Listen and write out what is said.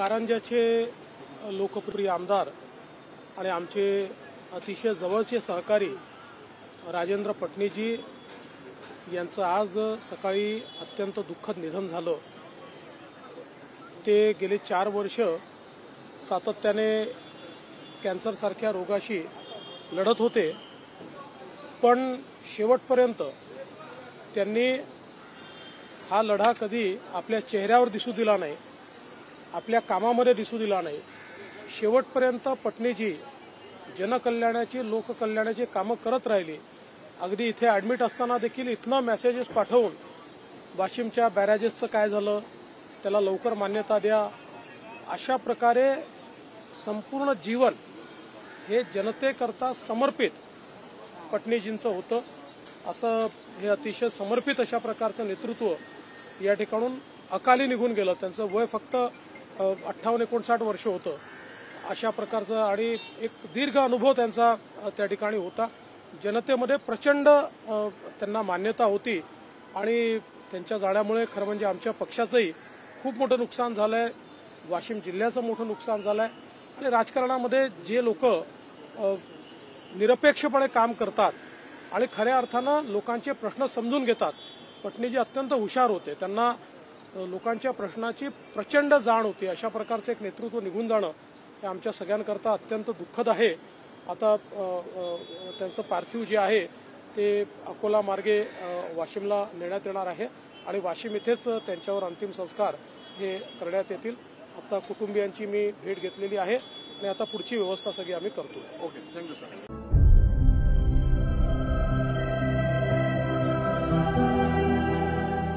कारंजाचे लोकप्रिय आमदार आणि आमचे अतिशय जवळचे सहकारी राजेंद्र पटणीजी यांचं आज सकाळी अत्यंत दुःखद निधन झालं। ते गेले 4 वर्ष सातत्याने कॅन्सर सारख्या रोगाशी लढत होते, पण शेवटपर्यंत त्यांनी हा लढा कधी आपल्या चेहऱ्यावर दिसू दिला नाही, आपल्या कामामध्ये दिसू दिला नाही। शेवटपर्यंत पटणीजी जनकल्याणाची लोककल्याणाची कामं करत राहिली। अगदी इथे ॲडमिट असताना देखील इथनं मेसेजेस पाठवून वाशिमच्या बॅरेजेसचं काय झालं, त्याला लवकर मान्यता द्या, अशा प्रकारे संपूर्ण जीवन हे जनतेकरता समर्पित पटणीजींचं होतं। असं हे अतिशय समर्पित अशा प्रकारचं नेतृत्व या ठिकाणून अकाली निघून गेलं। त्यांचं वय फक्त 58-59 वर्ष होतं। अशा प्रकारचं आणि एक दीर्घ अनुभव त्यांचा त्या ठिकाणी होता। जनतेमध्ये प्रचंड त्यांना मान्यता होती आणि त्यांच्या जाण्यामुळे खरं म्हणजे आमच्या पक्षाचंही खूप मोठं नुकसान झालंय, वाशिम जिल्ह्याचं मोठं नुकसान झालंय। आणि राजकारणामध्ये जे लोक निरपेक्षपणे काम करतात आणि खऱ्या अर्थानं लोकांचे प्रश्न समजून घेतात, पटणीजी अत्यंत हुशार होते, त्यांना लोकांच्या प्रश्नाची प्रचंड जाण होती। अशा प्रकारचं एक नेतृत्व निघून जाणं हे आमच्या सगळ्यांकरता अत्यंत दुःखद आहे। आता त्यांचं पार्थिव जे आहे ते अकोला मार्गे वाशिमला नेण्यात येणार आहे आणि वाशिम इथेच त्यांच्यावर अंतिम संस्कार हे करण्यात येतील। आता कुटुंबियांची मी भेट घेतलेली आहे आणि आता पुढची व्यवस्था सगळी आम्ही करतो। Okay, thank you sir.